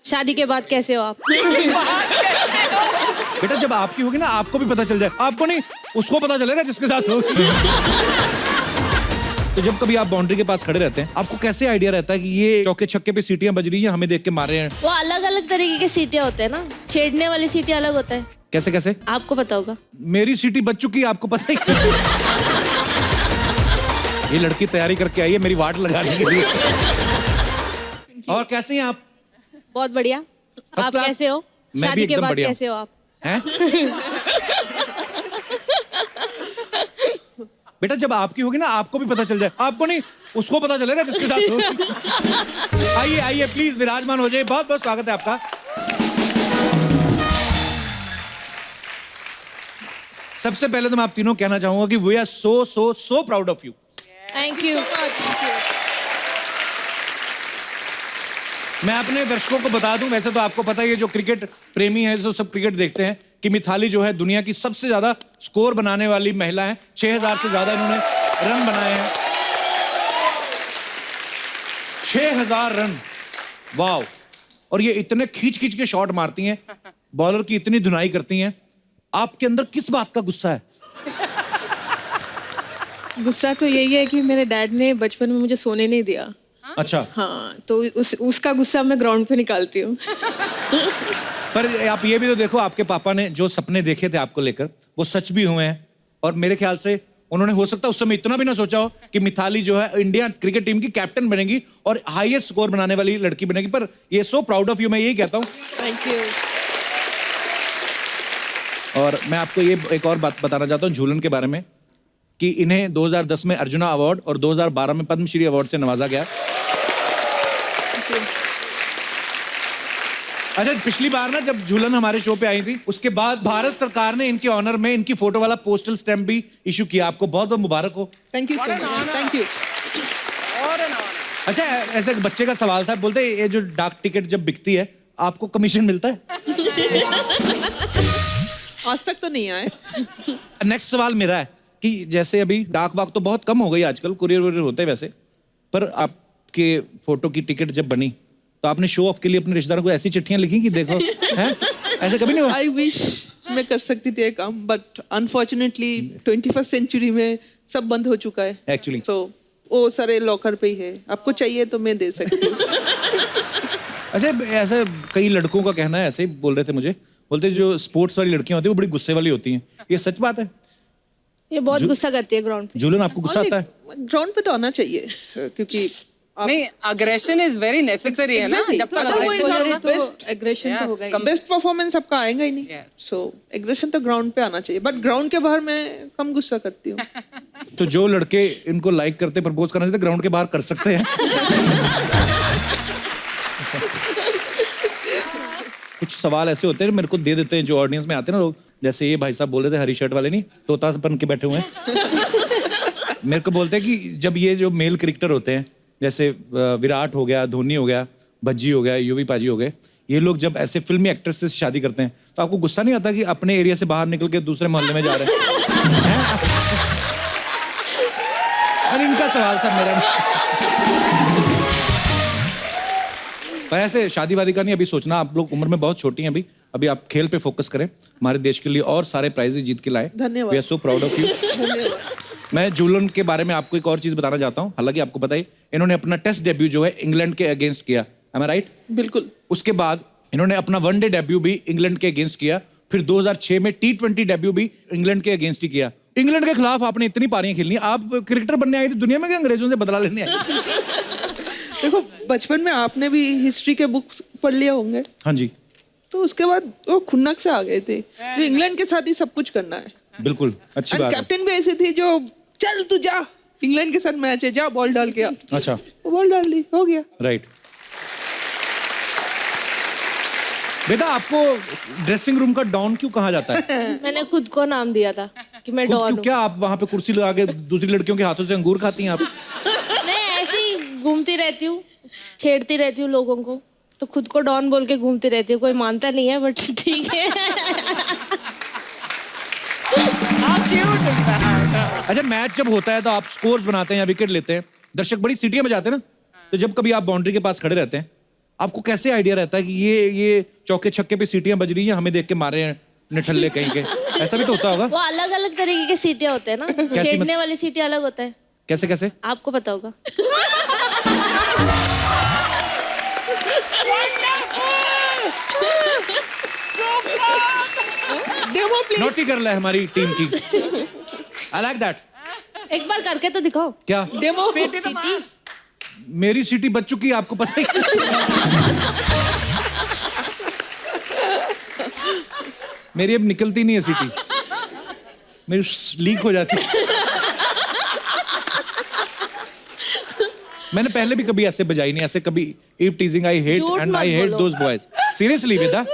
शादी के बाद कैसे हो आप? बेटा जब आपकी होगी ना आपको भी पता चल जाए, आपको नहीं उसको पता चलेगा जिसके साथ होगी। तो जब कभी आप बाउंड्री के पास खड़े रहते हैं आपको कैसे आइडिया रहता है कि ये चौके छक्के पे सीटियां बज रही हैं, हमें देख के मार रहे हैं? वो अलग अलग तरीके के सीटियां होते हैं ना, छेड़ने वाली सीटियां अलग होता है। कैसे कैसे? आपको पता होगा। मेरी सीटी बच चुकी है, आपको पता ही ये लड़की तैयारी करके आई है मेरी वाट लगाने के लिए। और कैसे हैं आप? बहुत बढ़िया। आप class? कैसे हो? मैं भी शादी के एकदम बाद बढ़िया। कैसे हो आप? हैं? बेटा जब आपकी होगी ना आपको भी पता चल जाए, आपको नहीं उसको पता चलेगा जिसके साथ होगी। आइए आइए प्लीज विराजमान हो जाइए, बहुत बहुत स्वागत है आपका। सबसे पहले तो मैं आप तीनों कहना चाहूंगा कि we are so proud of you. Thank you. मैं अपने दर्शकों को बता दूं, वैसे तो आपको पता ही है जो क्रिकेट प्रेमी है जो सब क्रिकेट देखते हैं कि मिथाली जो है दुनिया की सबसे ज्यादा स्कोर बनाने वाली महिला है। 6000 से ज्यादा इन्होंने रन बनाए हैं। 6000 रन, वाव। और ये इतने खींच खींच के शॉट मारती हैं, बॉलर की इतनी धुनाई करती हैं। आपके अंदर किस बात का गुस्सा है? गुस्सा तो यही है कि मेरे डैड ने बचपन में मुझे सोने नहीं दिया। अच्छा। हाँ, तो उसका गुस्सा मैं ग्राउंड पे निकालती हूँ। पर आप ये भी तो देखो, आपके पापा ने जो सपने देखे थे आपको लेकर वो सच भी हुए हैं। और मेरे ख्याल से उन्होंने हो सकता है उस समय इतना भी ना सोचा हो कि मिथाली जो है इंडिया क्रिकेट टीम की कैप्टन बनेगी और हाईएस्ट स्कोर बनाने वाली लड़की बनेगी। पर ये सो प्राउड ऑफ यू, मैं यही कहता हूँ। Thank you. और मैं आपको ये एक और बात बताना चाहता हूँ झूलन के बारे में कि इन्हें 2010 में अर्जुना अवार्ड और 2012 में पद्मश्री अवार्ड से नवाजा गया। अच्छा, पिछली बार ना जब झूलन हमारे शो पे आई थी उसके बाद भारत सरकार ने इनके ऑनर में इनकी फोटो वाला पोस्टल स्टैम्प भी इशू किया। आपको बहुत बहुत मुबारक हो। Thank you so much. Thank you. अच्छा, ऐसे एक बच्चे का सवाल था, बोलते ये जो डाक टिकट जब बिकती है आपको कमीशन मिलता है? आज तक तो नहीं आए। नेक्स्ट सवाल मेरा है कि जैसे अभी डाक वाक तो बहुत कम हो गई आजकल, कुरियर वुरियर होते हैं वैसे, पर आपके फोटो की टिकट जब बनी तो आपने शो ऑफ के लिए अपने रिश्तेदारों को ऐसी चिट्ठियां लिखी कि देखो हैं? ऐसे कभी नहीं हुआ? आई विश मैं कर सकती थी काम, बट अनफॉर्चुनेटली 21st सेंचुरी में सब बंद हो चुका है एक्चुअली। सो वो सारे लॉकर पे ही है। आपको चाहिए तो मैं दे सकती हूँ। अच्छा, ऐसे कई लड़कों का कहना है, ऐसे ही बोल रहे थे मुझे, बोलते जो स्पोर्ट्स वाली लड़कियां होती है वो बड़ी गुस्से वाली होती हैं, ये सच बात है? ये बहुत गुस्सा करती है ग्राउंड पे। झूलन आपको गुस्सा आता है? ग्राउंड पे तो आना चाहिए क्योंकि नहीं, अग्रेशन इज वेरी नेसेसरी है ना। Exactly. जब तक अगर वो aggression इंसान होगा तो एग्रेशन तो होगा ही। बेस्ट परफॉर्मेंस आपका आएगा ही नहीं। सो एग्रेशन तो ग्राउंड पे आना चाहिए, बट ग्राउंड के बाहर मैं कम गुस्सा करती हूँ। तो जो लड़के इनको लाइक करते प्रपोज करना चाहते ग्राउंड के बाहर कर सकते हैं। कुछ सवाल ऐसे होते हैं मेरे को दे देते हैं जो ऑडियंस में आते हैं ना लोग, जैसे ये भाई साहब बोल रहे थे हरी शर्ट वाले, नहीं तोता बन के बैठे हुए हैं। मेरे को बोलते हैं कि जब ये जो मेल क्रिकेटर होते हैं जैसे विराट हो गया, धोनी हो गया, भज्जी हो गया, यूवी पाजी हो गए, ये लोग जब ऐसे फिल्मी एक्ट्रेस से शादी करते हैं तो आपको गुस्सा नहीं आता कि अपने एरिया से बाहर निकल के दूसरे मोहल्ले में जा रहे हैं? अरे इनका सवाल था मेरा। पर ऐसे शादी वादी का नहीं अभी सोचना, आप लोग उम्र में बहुत छोटी हैं अभी आप खेल पे फोकस करें, हमारे देश के लिए और सारे प्राइजेस जीत के लाएं। धन्यवाद। We are so proud of you. मैं झूलन के बारे में आपको एक और चीज बताना चाहता हूं, हालांकि आपको पता ही इन्होंने अपना टेस्ट डेब्यू जो है इंग्लैंड के अगेंस्ट किया, एम आई राइट? बिल्कुल। उसके बाद इन्होंने अपना वनडे डेब्यू भी इंग्लैंड के अगेंस्ट किया, फिर 2006 में T20 डेब्यू भी इंग्लैंड के अगेंस्ट ही किया। इंग्लैंड के खिलाफ आपने इतनी पारियां खेलनी, आप क्रिकेटर बनने आई थी दुनिया में, क्या अंग्रेजों से बदला लेने आई? देखो बचपन में आपने भी हिस्ट्री के बुक्स पढ़ लिए होंगे। हाँ जी। तो उसके बाद वो खुन्नक से आ गए थे, जो इंग्लैंड के साथ ही सब कुछ करना है। बिल्कुल अच्छी बात है। कैप्टन भी ऐसी थी जो चल तू जा, इंग्लैंड के साथ मैच है, जा बॉल डाल के आ। अच्छा, वो बॉल डाल ली, हो गया। राइट। बेटा आपको ड्रेसिंग रूम का डॉन क्यों कहा जाता है? मैंने खुद को नाम दिया था कि मैं खुद डॉन क्यों? हूँ। क्या आप वहां पे कुर्सी लगा के दूसरी लड़कियों के हाथों से अंगूर खाती हैं आप? नहीं, ऐसे ही घूमती रहती हूँ, छेड़ती रहती हूँ लोगों को, तो खुद को डॉन बोल के घूमती रहती हूँ। कोई मानता नहीं है बट ठीक है। अच्छा, मैच जब होता है तो आप स्कोर्स बनाते हैं या विकेट लेते हैं, दर्शक बड़ी सीटियां बजाते हैं ना, तो जब कभी आप बाउंड्री के पास खड़े रहते हैं आपको कैसे आइडिया रहता है कि ये चौके छक्के पे सीटियां बज रही हैं, हमें देख के मारे हैं निठल्ले कहीं के? ऐसा भी तो होता होगा। वो अलग अलग तरीके के सीटियां होते हैं ना, छेड़ने वाली सीटियां अलग होता है। कैसे कैसे? आपको पता होगा। Demo please. नोटी कर ले हमारी टीम की। I like that. एक बार करके तो दिखाओ। क्या? डेमो सीटी मेरी सीटी बच चुकी है, आपको पता ही। मेरी अब निकलती नहीं है सीटी, मेरी लीक हो जाती है। मैंने पहले भी कभी ऐसे बजाई नहीं, ऐसे कभी ईव टीजिंग आई हेट झूठ एंड मत आई हेट बोलो। Those boys. सीरियसली बेटा,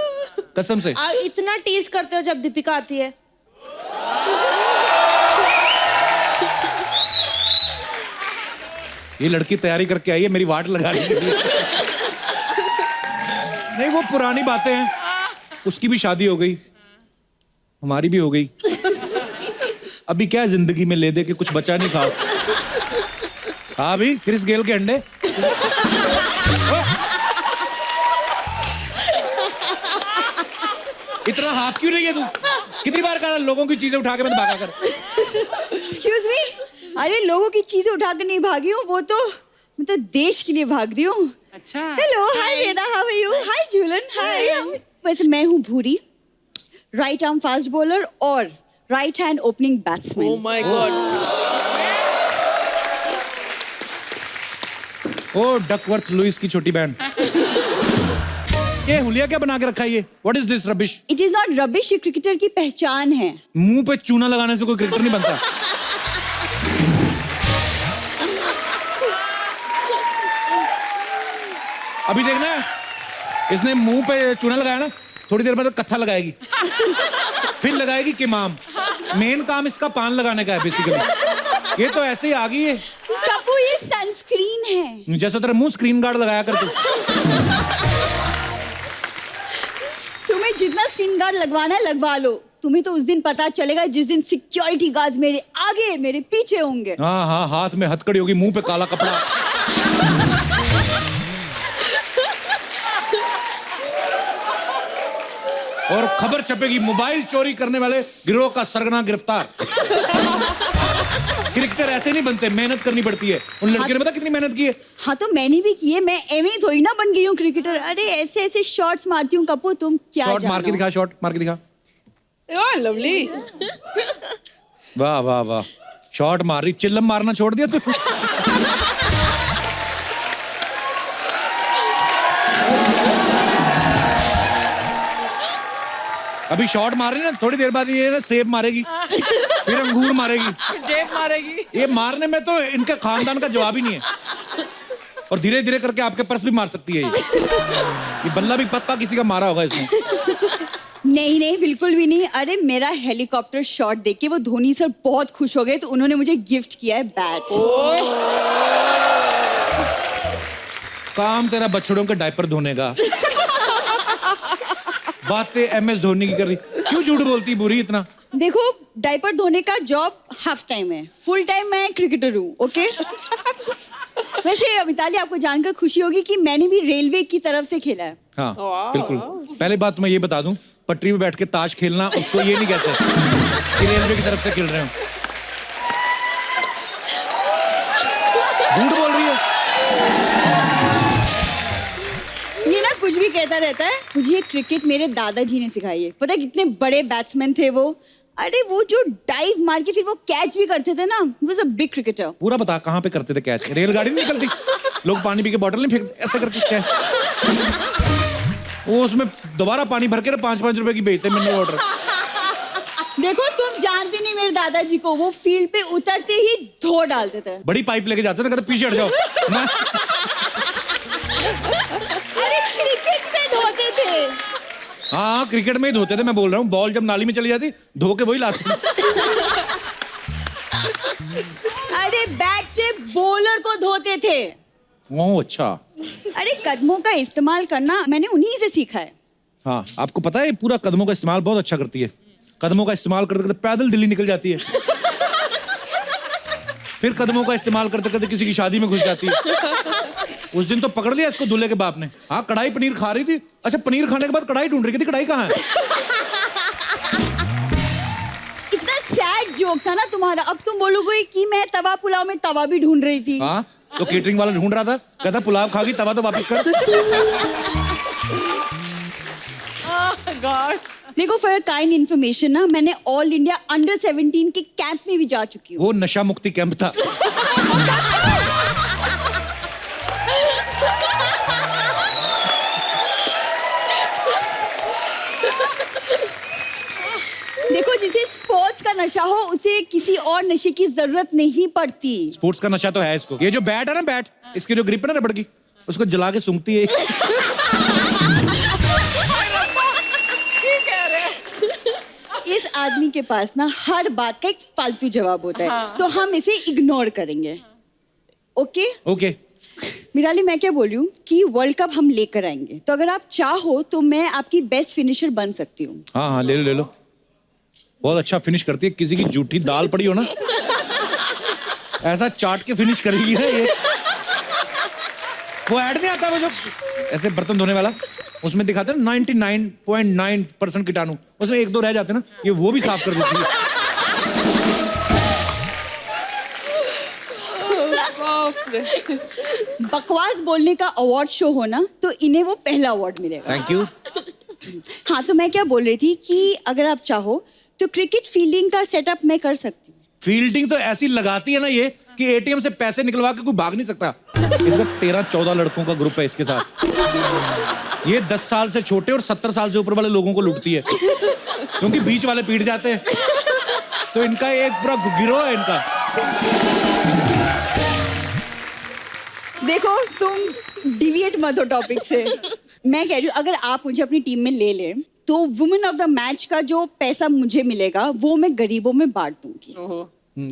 कसम से। आप इतना टीज करते हो जब दीपिका आती है। ये लड़की तैयारी करके आई है मेरी वाट लगा रही है। नहीं, वो पुरानी बातें हैं। उसकी भी शादी हो गई, हमारी भी हो गई। अभी क्या है जिंदगी में ले दे के कुछ बचा नहीं खास। हाँ भी क्रिस गेल के अंडे। इतना हाफ क्यों रही है तू? कितनी बार कहा लोगों की चीजें उठा के मत भागा कर। एक्सक्यूज मी, अरे लोगों की चीजें उठाकर नहीं भागी हूँ, वो तो मैं तो देश के लिए भाग रही हूँ। अच्छा। Hello, hi Veda, how are you? Hi Jhulan, hi. वैसे मैं हूँ Bhuri, right arm fast bowler और right hand opening uh batsman. My god. Oh Duckworth Lewis की छोटी बहन। ये हुलिया क्या बना के रखा है ये? What is this rubbish? It is not rubbish, ये क्रिकेटर की पहचान है। मुंह पे चूना लगाने से कोई क्रिकेटर नहीं बनता। अभी देखना है, इसने मुंह पे चूना लगाया ना, थोड़ी देर बाद तो कत्था लगाएगी, फिर लगाएगी किमाम। मेन काम इसका पान लगाने का है बेसिकली। ये तो ऐसे ही आ गई है। कपूर, ये सनस्क्रीन है। जैसा तेरा मुंह स्क्रीन गार्ड लगाया कर तू। तुम्हें जितना स्क्रीन गार्ड लगवाना है लगवा लो। तुम्हें तो उस दिन पता चलेगा जिस दिन सिक्योरिटी गार्ड्स मेरे आगे मेरे पीछे होंगे। हाँ हाँ, हाथ में हथकड़ी होगी, मुंह पे काला कपड़ा। और खबर छपेगी, मोबाइल चोरी करने वाले गिरोह का सरगना गिरफ्तार। क्रिकेटर ऐसे नहीं बनते, मेहनत करनी पड़ती है। उन लड़कियों ने पता कितनी मेहनत की है। हाँ तो मैंने भी की है, मैं एवं थोड़ी ना बन गई हूँ क्रिकेटर। अरे ऐसे ऐसे शॉट्स मारती हूँ कपूर, तुम क्या शॉट मार के जानो। दिखा, शॉट मार के दिखा। ओह लवली। वाह वाह वाह, शॉट मार रही, चिल्लम मारना छोड़ दिया तू। अभी शॉट मार रही ना, थोड़ी देर बाद ये ना सेब मारेगी, फिर अंगूर मारेगी, जेब मारेगी। ये मारने में तो इनके खानदान का जवाब ही नहीं है। और धीरे धीरे करके आपके पर्स भी मार सकती है ये बल्ला भी पक्का किसी का मारा होगा इसने। नहीं नहीं, बिल्कुल भी नहीं। अरे मेरा हेलीकॉप्टर शॉट देख के वो धोनी सर बहुत खुश हो गए, तो उन्होंने मुझे गिफ्ट किया है बैट। काम तेरा बछड़ों के डायपर धोने का। बातें एमएस धोनी की कर रही। क्यों झूठ बोलती बुरी इतना? देखो, डायपर धोने का जॉब हाफ टाइम है, फुल टाइम मैं क्रिकेटर हूँ। ओके। वैसे मिताली, आपको जानकर खुशी होगी कि मैंने भी रेलवे की तरफ से खेला है। हाँ बिल्कुल। पहले बात मैं ये बता दूं, पटरी पे बैठ के ताश खेलना उसको ये नहीं कहते कि रेलवे की तरफ से खेल रहे हो। झूठ बोल रही है। ये ना कुछ भी कहता रहता है। मुझे ये क्रिकेट मेरे दादाजी ने सिखाई है। पता है कितने बड़े बैट्समैन थे वो। अरे वो जो डाइव मार के फिर वो कैच भी करते थे ना, वाज अ बिग क्रिकेटर। पूरा बता, कहाँ पे करते थे कैच? रेलगाड़ी नहीं निकलती, लोग पानी पी के बॉटल नहीं फेंकते ऐसे करके कैच? वो उसमें दोबारा पानी भर के ना 5-5 रुपए की बेचते मिनरल वाटर। देखो, तुम जानते नहीं मेरे दादाजी को, वो फील्ड पे उतरते ही धो डालते थे। बड़ी पाइप लेके जाते थे, कहते पीछे हट जाओ। अरे क्रिकेट में धोते थे। हाँ क्रिकेट में ही धोते थे, मैं बोल रहा हूँ। बॉल जब नाली में चली जाती, धो के वही लाते। अरे बैट से बॉलर को धोते थे। ओह अच्छा। अरे कदमों का इस्तेमाल करना मैंने उन्हीं से सीखा है। हाँ, आपको पता है पूरा कदमों का इस्तेमाल बहुत अच्छा करती है। कदमों का इस्तेमाल करते करते पैदल दिल्ली निकल जाती है, फिर कदमों का इस्तेमाल करते करते किसी की शादी में घुस जाती है। उस दिन तो पकड़ लिया इसको दूल्हे के बाप ने। हाँ, कढ़ाई पनीर खा रही थी। अच्छा, पनीर खाने के बाद कढ़ाई ढूंढ रही थी, कढ़ाई कहाँ है? इतना सैड जोक था ना तुम्हारा। अब तुम बोलोगे कि मैं तवा पुलाव में तवा भी ढूंढ रही थी। हाँ, तो केटरिंग वाला ढूंढ रहा था, कहता पुलाव खा गई, तवा तो वापस कर। देखो, फॉर काइंड इन्फॉर्मेशन ना, मैंने ऑल इंडिया अंडर 17 के कैंप में भी जा चुकी हूँ। वो नशा मुक्ति कैंप था। देखो, जिसे स्पोर्ट्स का नशा हो उसे किसी और नशे की जरूरत नहीं पड़ती। स्पोर्ट्स का नशा तो है इसको। ये जो बैट है ना, बैट, इसकी जो ग्रिप है ना रबड़ की, उसको जला के सूंघती है। इस आदमी के पास ना हर बात का एक फालतू जवाब होता है। तो हम इसे इग्नोर करेंगे। Okay okay. मिताली, मैं क्या बोल रही हूँ कि वर्ल्ड कप हम लेकर आएंगे, तो अगर आप चाहो तो मैं आपकी बेस्ट फिनिशर बन सकती हूँ। हाँ हाँ, ले लो ले लो। बहुत अच्छा फिनिश करती है। किसी की जूठी दाल पड़ी हो ना, ऐसा चाट के फिनिश करेगी ना ये। वो ऐड नहीं आता वो जो ऐसे बर्तन धोने वाला, उसमें दिखाते हैं 99.9% कीटाणु, उसमें 1-2 रह जाते ना, ये वो भी साफ कर देती है। बकवास बोलने का अवार्ड शो हो ना, तो इन्हें वो पहला अवार्ड मिलेगा। Thank you. हाँ, तो मैं क्या बोल रही थी कि अगर आप चाहो तो क्रिकेट फील्डिंग का सेटअप मैं कर सकती हूँ। फील्डिंग तो ऐसी लगाती है ना ये कि एटीएम से पैसे निकलवा के कोई भाग नहीं सकता। इसका 13-14 लड़कों का ग्रुप है इसके साथ। ये 10 साल से छोटे और 70 साल से ऊपर वाले लोगों को लूटती है, क्योंकि बीच वाले पीट जाते हैं। तो इनका एक पूरा गिरोह है इनका। देखो, तुम डिविएट मत हो टॉपिक से। मैं कह रही हूँ, अगर आप मुझे अपनी टीम में ले लें तो वुमेन ऑफ द मैच का जो पैसा मुझे मिलेगा वो मैं गरीबों में बांट दूंगी।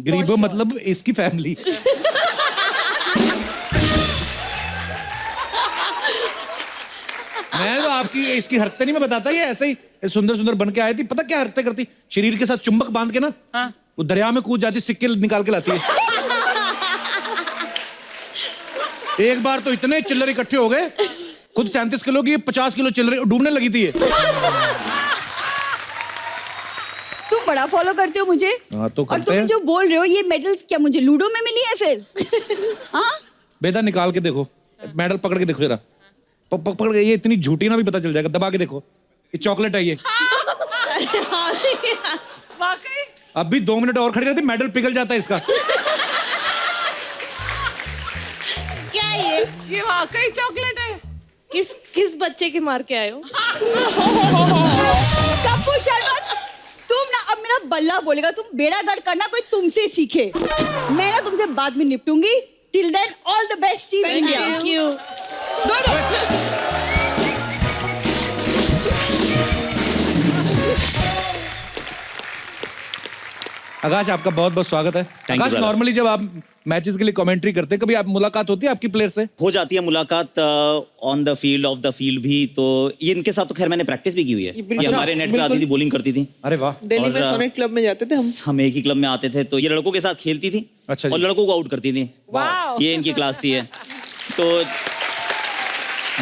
गरीबों मतलब इसकी फैमिली। मैं तो आपकी इसकी हरकतें नहीं मैं बताता, ये ऐसे ही सुंदर सुंदर बन के आई थी। पता क्या हरकतें करती? शरीर के साथ चुंबक बांध के ना, वो दरिया में कूद जाती, सिक्के निकाल के लाती है। एक बार तो इतने चिल्लर इकट्ठे हो गए, खुद 37 किलो की 50 किलो चिल्लर डूबने लगी थी ये। तुम बड़ा फॉलो करते हो मुझे। हाँ, तो और करते तुम हैं। जो बोल रहे हो ये मेडल्स क्या मुझे लूडो में मिली है फिर? हाँ, बेटा निकाल के देखो, मेडल पकड़ के देखो जरा। पकड़ के, ये इतनी झूठी ना भी पता चल जाएगा। दबा के देखो, ये चॉकलेट है ये। अब भी 2 मिनट और खड़ी रहती, मेडल पिघल जाता है इसका। क्या ये वाकई चॉकलेट है। किस बच्चे के मार के आए हो? कपूर शर्मा, तुम ना अब मेरा बल्ला बोलेगा। तुम बेड़ा गर्क करना कोई तुमसे सीखे। मैं ना तुमसे बाद में निपटूंगी। Till then all the best team India. Thank you. Akash, आपका बहुत बहुत स्वागत है। Thank you, Akash, brother. Normally जब आप मैचेस के लिए कमेंट्री करते हैं, कभी आप मुलाकात होती है आपकी प्लेयर से? हो जाती है मुलाकात on the field, of the field भी। तो ये इनके साथ तो खैर मैंने प्रैक्टिस भी की हुई है। बिल्कुल। ये हमारे नेट पे आती थी, बॉलिंग करती थी। अरे वाह। दिल्ली में और, सोनेट क्लब में जाते थे हम एक ही क्लब में आते थे। तो ये लड़कों के साथ खेलती थी। अच्छा जी। और लड़कों को आउट करती थी। ये इनकी क्लास थी। तो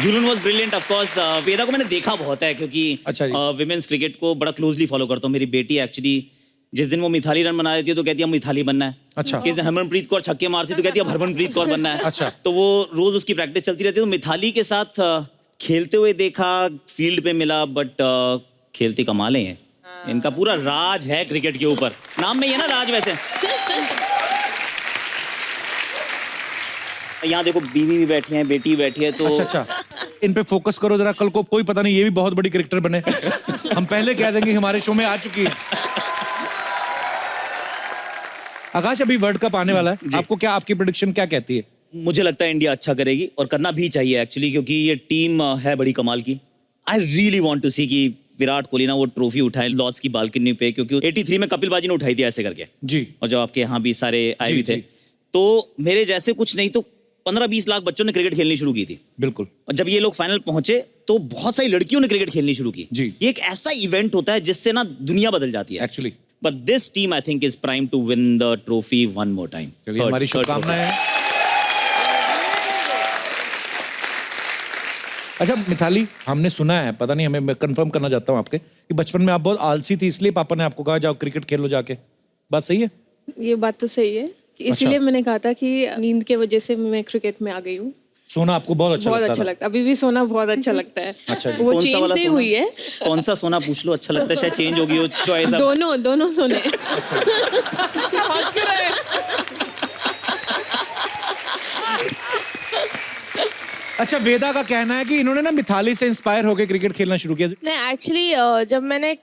जुनून वाज ब्रिलियंट ऑफ कोर्स। वेदा को मैंने देखा बहुत है, क्योंकि अच्छा जी। विमेंस क्रिकेट को बड़ा क्लोजली फॉलो करता हूँ। मेरी बेटी एक्चुअली जिस दिन वो मिथाली रन बना देती है तो कहती है हम मिथाली बनना है। अच्छा। किस दिन हरमनप्रीत कौर छक्के मारती है तो कहती है अब हरमनप्रीत कौर बनना है। अच्छा। तो वो रोज उसकी प्रैक्टिस चलती रहती है। तो मिथाली के साथ खेलते हुए देखा, फील्ड पे मिला, बट खेलती कमाल हैं। इनका पूरा राज है क्रिकेट के ऊपर। नाम में ही है ना राज। वैसे यहाँ देखो, बीवी भी बैठी है, बेटी भी बैठी है। तो अच्छा, इन पे फोकस करो जरा। कल को कोई पता नहीं ये भी बहुत बड़ी क्रिकेटर बने। हम पहले कह देंगे हमारे शो में आ चुकी है। आकाश, अभी वर्ल्ड कप आने वाला है, आपको क्या, आपकी प्रेडिक्शन क्या कहती है? मुझे लगता है इंडिया अच्छा करेगी, और करना भी चाहिए एक्चुअली, क्योंकि ये टीम है बड़ी कमाल की। आई रियली वांट टू सी कि विराट कोहली ना वो ट्रॉफी उठाए लॉर्ड्स की बालकनी पे, क्योंकि 83 में कपिल बाजी ने उठाई थी ऐसे करके। जी। और जब आपके यहाँ भी सारे आए जी, भी थे, जी। तो मेरे जैसे कुछ नहीं तो 15-20 लाख बच्चों ने क्रिकेट खेलनी शुरू की थी। बिल्कुल। और जब ये लोग फाइनल पहुंचे तो बहुत सारी लड़कियों ने क्रिकेट खेलनी शुरू की। जी। ये एक ऐसा इवेंट होता है जिससे ना दुनिया बदल जाती है actually. But this team I think is prime to win the trophy one more time. चलिए, हमारी शुभकामनाएं हैं। अच्छा मिताली, हमने सुना है, पता नहीं, हमें, मैं कंफर्म करना चाहता हूँ आपके, कि बचपन में आप बहुत आलसी थी, इसलिए पापा ने आपको कहा जाओ क्रिकेट खेलो जाके। बात सही है? ये बात तो सही है कि इसीलिए मैंने कहा था कि नींद के वजह से मैं क्रिकेट में आ गई हूँ। सोना आपको बहुत अच्छा बहुत लगता अच्छा था? लगता है, अभी भी सोना बहुत अच्छा लगता है। अच्छा जी। वो कौन सा चेंज वाला नहीं सोना? हुई है। कौन सा सोना पूछ लो, अच्छा लगता है, शायद चेंज होगी वो चॉइस। दोनों सोने। अच्छा, वेदा का कहना है कि इन्होंने ना मिताली से इंस्पायर होकर क्रिकेट खेलना शुरू किया। नहीं, एक्चुअली जब मैंने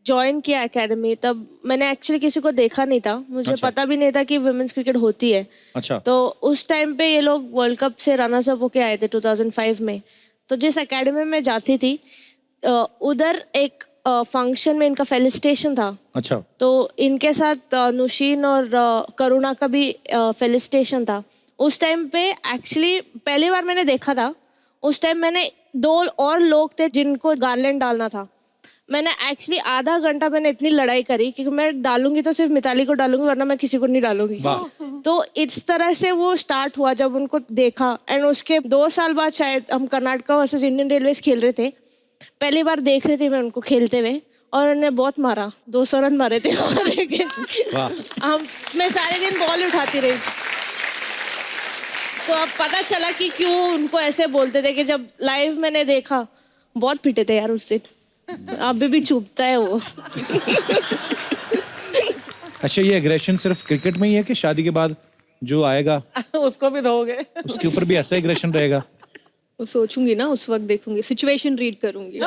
ज्वाइन किया एकेडमी, तब मैंने एक्चुअली किसी को देखा नहीं था, मुझे अच्छा। पता भी नहीं था कि वुमेन्स क्रिकेट होती है। अच्छा। तो उस टाइम पे ये लोग वर्ल्ड कप से रनर्स अप होके आए थे 2005 में। तो जिस एकेडमी में जाती थी, उधर एक फंक्शन में इनका फेलिसिटेशन था। अच्छा। तो इनके साथ नुशीन और करुणा का भी फेलिसिटेशन था। उस टाइम पे एक्चुअली पहली बार मैंने देखा था। उस टाइम मैंने 2 और लोग थे जिनको गार्लैंड डालना था। मैंने एक्चुअली आधा घंटा मैंने इतनी लड़ाई करी, क्योंकि मैं डालूंगी तो सिर्फ मिताली को डालूंगी, वरना मैं किसी को नहीं डालूंगी। तो इस तरह से वो स्टार्ट हुआ जब उनको देखा। एंड उसके 2 साल बाद शायद हम कर्नाटका वर्सेस इंडियन रेलवेज खेल रहे थे, पहली बार देख रही थी मैं उनको खेलते हुए, और उन्होंने बहुत मारा, 200 रन मारे थे हमारे against। मैं सारे दिन बॉल उठाती रही। तो अब पता चला कि क्यों उनको ऐसे बोलते थे, कि जब लाइव मैंने देखा, बहुत पीटे थे यार उस दिन, अभी भी चुभता है वो। अच्छा, ये एग्रेशन सिर्फ क्रिकेट में ही है कि शादी के बाद जो आएगा उसको भी दोगे? उसके ऊपर भी ऐसा एग्रेशन रहेगा? वो सोचूंगी ना, उस वक्त देखूंगी, सिचुएशन रीड करूंगी।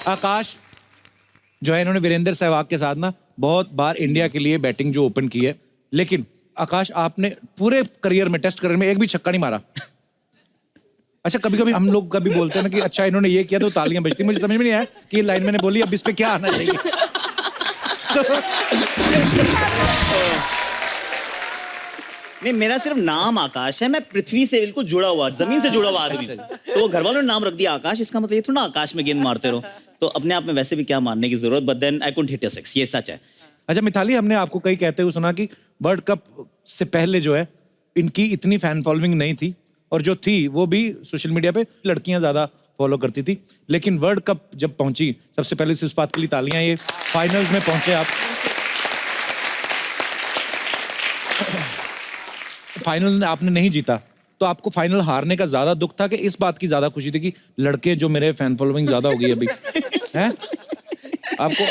आकाश जो है, इन्होंने वीरेंद्र सहवाग के साथ ना बहुत बार इंडिया के लिए बैटिंग जो ओपन की है, लेकिन आकाश आपने पूरे करियर में, टेस्ट करियर में, एक भी छक्का नहीं मारा। अच्छा, कभी कभी हम लोग कभी बोलते हैं ना कि अच्छा इन्होंने ये किया तो तालियां बजती, मुझे समझ में नहीं आया कि ये लाइन मैंने बोली, अब इस पे क्या आना चाहिए। नहीं, मेरा सिर्फ नाम आकाश है, मैं पृथ्वी से बिल्कुल जुड़ा हुआ, जमीन से जुड़ा हुआ आदमी। तो घर वालों ने नाम रख दिया आकाश, इसका मतलब ये थोड़ा आकाश में गेंद मारते रहो। तो अपने आप में वैसे भी क्या मारने की जरूरत, but then I couldn't hit a six, ये सच है। अच्छा मिताली, हमने आपको कई कहते हुए सुना कि वर्ल्ड कप से पहले जो है इनकी इतनी फैन फॉलोइंग नहीं थी, और जो थी वो भी सोशल मीडिया पे लड़कियां ज्यादा फॉलो करती थी, लेकिन वर्ल्ड कप जब पहुंची, सबसे पहले उस बात के लिए तालियां, ये फाइनल्स में पहुंचे आप। फाइनल आपने नहीं जीता, तो आपको फाइनल हारने का ज्यादा दुख था कि इस बात की ज्यादा खुशी थी कि लड़के जो मेरे फैन फॉलोइंग ज्यादा हो गई अभी हैं आपको?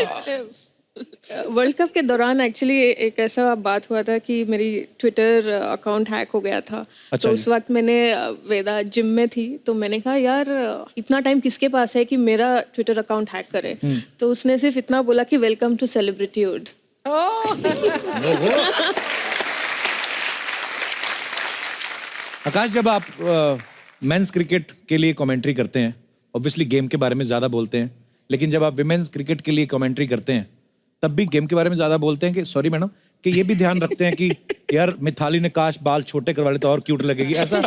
वर्ल्ड कप के दौरान एक्चुअली एक ऐसा बात हुआ था कि मेरी ट्विटर अकाउंट हैक हो गया था। अच्छा तो जी। उस वक्त मैंने वेदा जिम में थी, तो मैंने कहा यार इतना टाइम किसके पास है कि मेरा ट्विटर अकाउंट हैक करे। तो उसने सिर्फ इतना बोला कि वेलकम टू सेलिब्रिटीहुड। आकाश, जब आप मेंस क्रिकेट के लिए कमेंट्री करते हैं, ऑब्वियसली गेम के बारे में ज्यादा बोलते हैं, लेकिन जब आप विमेंस क्रिकेट के लिए कमेंट्री करते हैं, तब भी गेम के बारे में ज्यादा बोलते हैं कि सॉरी मैडम, कि ये भी ध्यान रखते हैं कि यार मिताली ने काश बाल छोटे करवा ले तो और क्यूट लगेगी, ऐसा?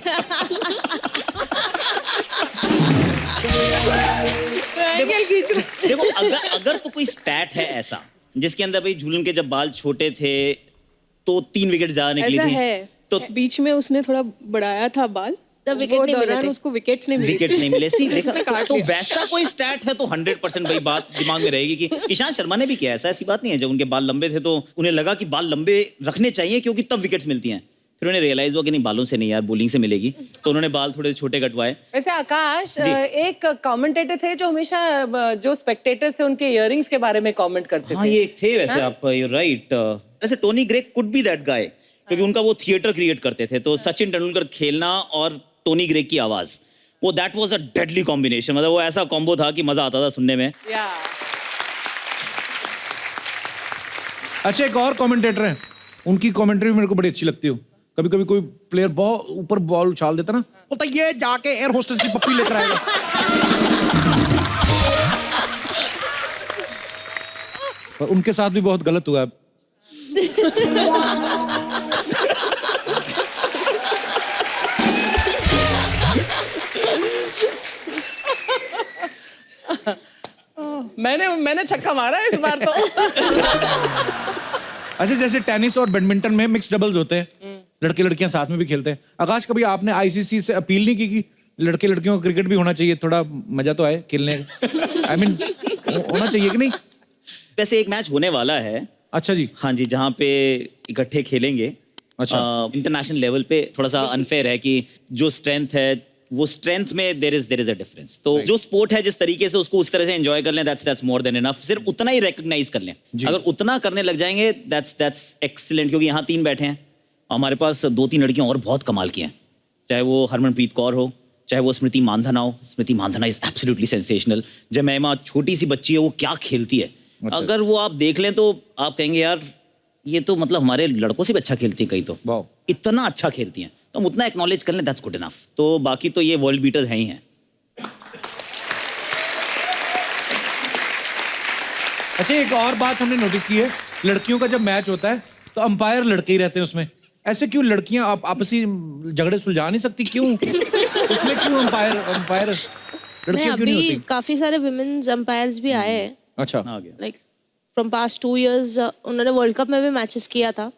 देखो, अगर तो कोई स्टैट है ऐसा जिसके अंदर भाई झूलन के जब बाल छोटे थे तो 3 विकेट ज्यादा निकली ऐसा थी, है, तो बीच में उसने थोड़ा बढ़ाया था बाल, तब विकेट वो नहीं मिले दौरान थे। उसको विकेट्स नहीं मिले। विकेट नहीं मिले। सी देखा, काट तो लिया। वैसा कोई स्टैट है तो 100% भाई बात दिमाग में रहेगी कि ईशांत शर्मा ने भी किया, ऐसी बात नहीं है। जब उनके बाल लंबे थे तो उन्हें लगा कि बाल लंबे रखने चाहिए क्योंकि तब विकेट्स मिलती हैं। फिर उन्हें रियलाइज हुआ कि नहीं, बालों से नहीं यार, बॉलिंग से मिलेगी, तो उन्होंने बाल थोड़े छोटे कटवाए। वैसे आकाश, एक कमेंटेटर थे जो हमेशा जो स्पेक्टेटर्स थे उनके इयररिंग्स के बारे में कमेंट करते हाँ, थे। ये थे वैसे, आप यू राइट। वैसे Tony grey could be that guy, क्योंकि उनका वो थिएटर क्रिएट करते थे, तो सचिन तेंदुलकर खेलना और टोनी ग्रे की आवाज, वो that was a deadly combination. मतलब वो ऐसा कॉम्बो था कि मजा आता था सुनने में। अच्छा, एक और कमेंटेटर है, उनकी कमेंट्री भी मेरे को बड़ी अच्छी लगती है। कभी कभी कोई प्लेयर बहुत ऊपर बॉल उछाल देता ना, बोलता ये जाके एयर होस्टेस की पप्पी लेकर आएगा। पर उनके साथ भी बहुत गलत हुआ है। मैंने छक्का मारा है इस बार तो। अच्छा, जैसे टेनिस और बैडमिंटन में मिक्स डबल्स होते हैं, लड़के लड़कियां साथ में भी खेलते हैं। आकाश, कभी आपने आईसीसी से अपील नहीं की कि लड़के लड़कियों का क्रिकेट भी होना चाहिए, थोड़ा मजा तो आए खेलने का? आई मीन होना चाहिए कि नहीं? वैसे एक मैच होने वाला है। अच्छा जी। हाँ जी, जहाँ पे इकट्ठे खेलेंगे। अच्छा। इंटरनेशनल लेवल पे थोड़ा सा अनफेयर है कि जो स्ट्रेंथ है वो स्ट्रेंथ में देयर इज अ डिफरेंस। तो जो स्पोर्ट है जिस तरीके से उसको उस तरह से एंजॉय कर लें, दैट्स मोर देन इनफ। सिर्फ उतना ही रिकॉग्नाइज कर लें, अगर उतना करने लग जाएंगे दैट्स एक्सीलेंट। क्योंकि यहाँ 3 बैठे हैं, हमारे पास 2-3 लड़कियां और बहुत कमाल की हैं, चाहे वो हरमनप्रीत कौर हो, चाहे वो स्मृति मानधना हो। स्मृति मानधना इज एब्सोल्युटली सेंसेशनल। जमैमा छोटी सी बच्ची है, वो क्या खेलती है। अच्छा। अगर वो आप देख लें तो आप कहेंगे यार ये तो मतलब हमारे लड़कों से भी अच्छा खेलती है, कहीं तो वाह, इतना अच्छा खेलती हैं। तो हम उतना एक्नॉलेज कर लें, दैट्स गुड इनफ। तो बाकी तो ये वर्ल्ड बीटर्स हैं ही हैं। अच्छा, एक और बात हमने नोटिस की है, लड़कियों का जब मैच होता है तो अंपायर लड़के ही रहते हैं उसमें। ऐसे क्यों? लड़कियां आप आपसी झगड़े सुलझा नहीं सकती क्यों? उसमें क्यों अंपायर नहीं, लड़कियां क्यों नहीं अभी होती? काफी सारे विमेन्स अंपायर्स भी आए हैं, अच्छा। आ गया। Like from past 2 years. उन्होंने वर्ल्ड कप में भी मैचेस किया था,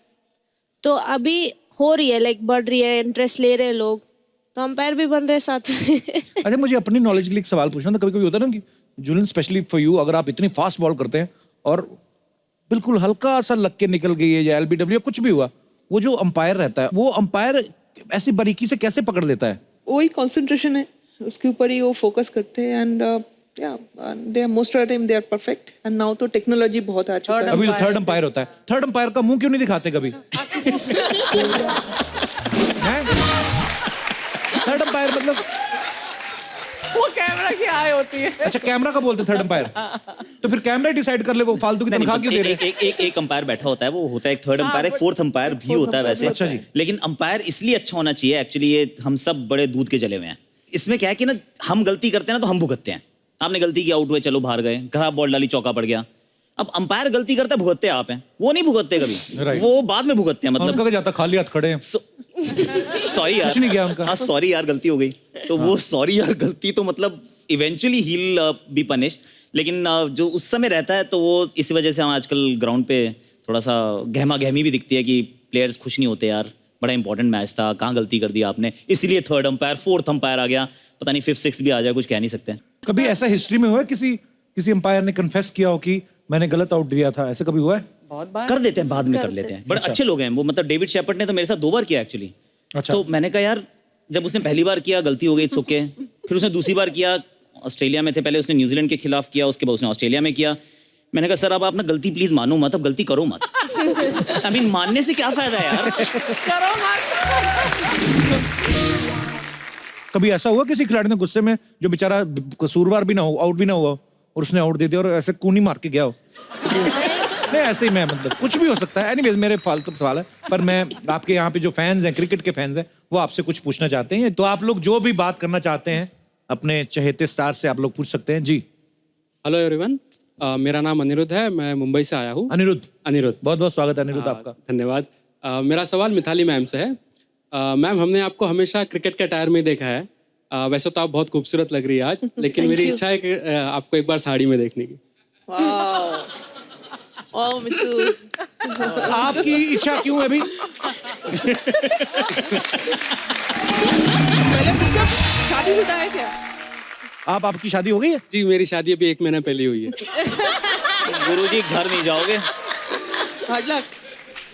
तो अभी हो रही है, लाइक बढ़ रही है, इंटरेस्ट ले रहे हैं लोग, तो अंपायर भी बन रहे हैं साथ में। अच्छा, मुझे अपनी नॉलेज के लिए एक सवाल पूछना था। कभी कभी होता है ना कि जुलिन, स्पेशली फॉर यू, अगर आप इतनी फास्ट बॉल करते हैं और बिल्कुल हल्का सा लग के निकल गई है या एलबीडब्ल्यू कुछ भी हुआ, वो जो अंपायर रहता है वो अंपायर ऐसी बारीकी से कैसे पकड़ लेता है? वही कंसंट्रेशन है, उसके ऊपर ही वो फोकस करते हैं। एंड या they are most of the time they are perfect. And now तो टेक्नोलॉजी बहुत आ चुका है। अभी तो थर्ड अंपायर होता है, थर्ड अंपायर का मुंह क्यों नहीं दिखाते कभी? थर्ड अंपायर मतलब वो कैमरा की आय होती है। अच्छा, कैमरा का बोलते थर्ड अंपायर, तो फिर कैमरा ही डिसाइड कर ले वो फालतू की तनख्वाह क्यों दे रहे हैं? एक अंपायर बैठा होता है, वो होता है एक थर्ड अंपायर, एक फोर्थ अंपायर भी होता है वैसे। अच्छा जी। लेकिन अंपायर इसलिए अच्छा होना चाहिए, एक्चुअली ये हम सब बड़े दूध के जले हुए हैं। इसमें क्या है कि ना, हम गलती करते हैं ना तो हम भुगतते हैं। आपने गलती की, आउट हुए, चलो बाहर गए, खराब बॉल डाली, चौका पड़ गया। अब अंपायर गलती करता है, भुगतते आप हैं, वो नहीं भुगतते कभी। Right. वो बाद में भुगतते हैं, मतलब उनका जाता खाली हाथ खड़े हैं। सॉरी यार, कुछ नहीं किया उनका। हाँ सॉरी यार, गलती हो गई। तो वो सॉरी यार गलती तो मतलब eventually he will be punished. लेकिन जो उस समय रहता है तो वो इस वजह से हम आजकल ग्राउंड पे थोड़ा सा गहमा गहमी भी दिखती है कि प्लेयर्स खुश नहीं होते यार, बड़ा इंपॉर्टेंट मैच था, कहाँ गलती कर दी आपने, इसीलिए थर्ड अंपायर, फोर्थ अंपायर आ गया, पता नहीं फिफ्थ सिक्स भी आ जाए, कुछ कह नहीं सकते। कभी ऐसा हिस्ट्री में हुआ है किसी अंपायर ने कन्फेस किया हो कि मैंने गलत आउट दिया था? ऐसा कभी हुआ है? बहुत बार कर देते हैं, बाद में कर लेते हैं, बड़े अच्छे लोग हैं वो। मतलब डेविड शेपर्ड ने तो मेरे साथ 2 बार किया एक्चुअली। अच्छा। तो मैंने कहा यार, जब उसने पहली बार किया गलती हो गई, इट्स ओके। फिर उसने दूसरी बार किया, ऑस्ट्रेलिया में थे, पहले उसने न्यूजीलैंड के खिलाफ किया, उसके बाद उसने ऑस्ट्रेलिया में किया। मैंने कहा सर अब आप ना गलती प्लीज मानो मत, अब गलती करो मत। आई मीन मानने से क्या फायदा है यार। करो मत। कभी ऐसा हुआ किसी खिलाड़ी ने गुस्से में, जो बेचारा कसूरवार भी ना हो, आउट भी ना हुआ हो, और उसने आउट दे दिया और ऐसे कूनी मार के गया हो? नहीं, ऐसे ही मैं, मतलब कुछ भी हो सकता है। एनीवेज, मेरे फालतू सवाल है, पर मैं आपके यहाँ पे जो फैंस हैं, क्रिकेट के फैंस हैं, वो आपसे कुछ पूछना चाहते हैं। तो आप लोग जो भी बात करना चाहते हैं अपने चहेते स्टार से आप लोग पूछ सकते हैं जी। हेलो एवरीवन, मेरा नाम अनिरुद्ध है, मैं मुंबई से आया हूँ। अनिरुद्ध, बहुत बहुत स्वागत है अनिरुद्ध आपका। धन्यवाद। मेरा सवाल मिताली मैम से है। मैम, हमने आपको हमेशा क्रिकेट के टायर में देखा है। वैसे तो आप बहुत खूबसूरत लग रही है आज, लेकिन मेरी इच्छा है कि आपको एक बार साड़ी में देखने की। ओह मित्तू, आपकी इच्छा क्यों है अभी? पहले पूछो शादीशुदा है क्या? आपकी शादी हो गई है? जी, मेरी शादी अभी 1 महीना पहले हुई है। गुरुजी घर नहीं जाओगे? Hard luck.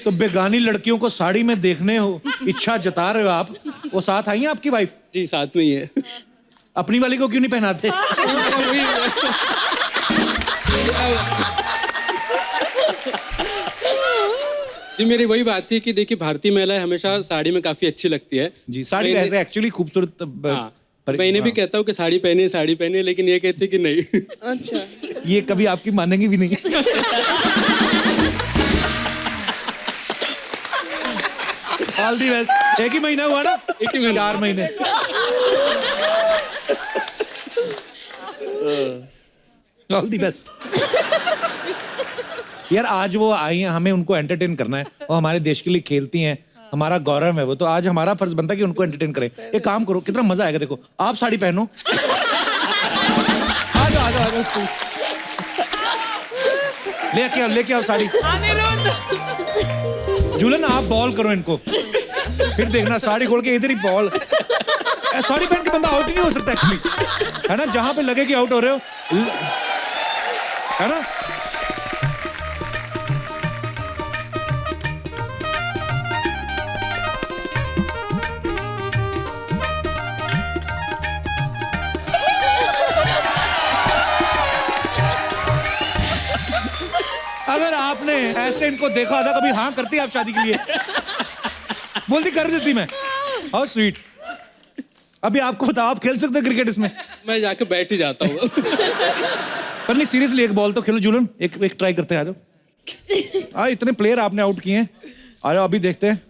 तो बेगानी लड़कियों को साड़ी में देखने हो इच्छा जता रहे हो आप, वो साथ आई है आपकी वाइफ? जी, साथ में ही है। अपनी वाली को क्यों नहीं पहनाते? जी, मेरी वही बात थी कि देखिए, भारतीय महिलाएं हमेशा साड़ी में काफी अच्छी लगती है। जी, साड़ी ऐसे एक्चुअली खूबसूरत। हाँ, मैं इन्हें भी कहता हूँ कि साड़ी पहने, लेकिन ये कहते कि नहीं। अच्छा, ये कभी आपकी मानेंगे भी नहीं। All the best. 1 ही महीना हुआ ना? 1 ही महीना। 4 महीने। All the best. यार, आज वो आई हैं, हमें उनको एंटरटेन करना है, वो हमारे देश के लिए खेलती हैं, हमारा गौरव है वो, तो आज हमारा फर्ज बनता है कि उनको एंटरटेन करें। एक काम करो, कितना मजा आएगा, देखो आप साड़ी पहनो। आ जाओ। लेके आओ साड़ी। जुलन, आप बॉल करो इनको। फिर देखना साड़ी खोल के इधर ही बॉल, साड़ी पहन के बंदा आउट ही नहीं हो सकता एक्चुअली, है ना? जहां पे लगे कि आउट हो रहे हो, है ना? अगर आपने ऐसे इनको देखा था कभी, हाँ करती आप शादी के लिए? बोलती कर देती मैं। How sweet. अभी आपको बताओ, आप खेल सकते हैं क्रिकेट इसमें? मैं जाके बैठ ही जाता हूँ। पर नहीं सीरियसली, एक बॉल तो खेलो जुलन, एक ट्राई करते हैं। आ जाओ। इतने प्लेयर आपने आउट किए हैं, आ जाओ अभी देखते हैं।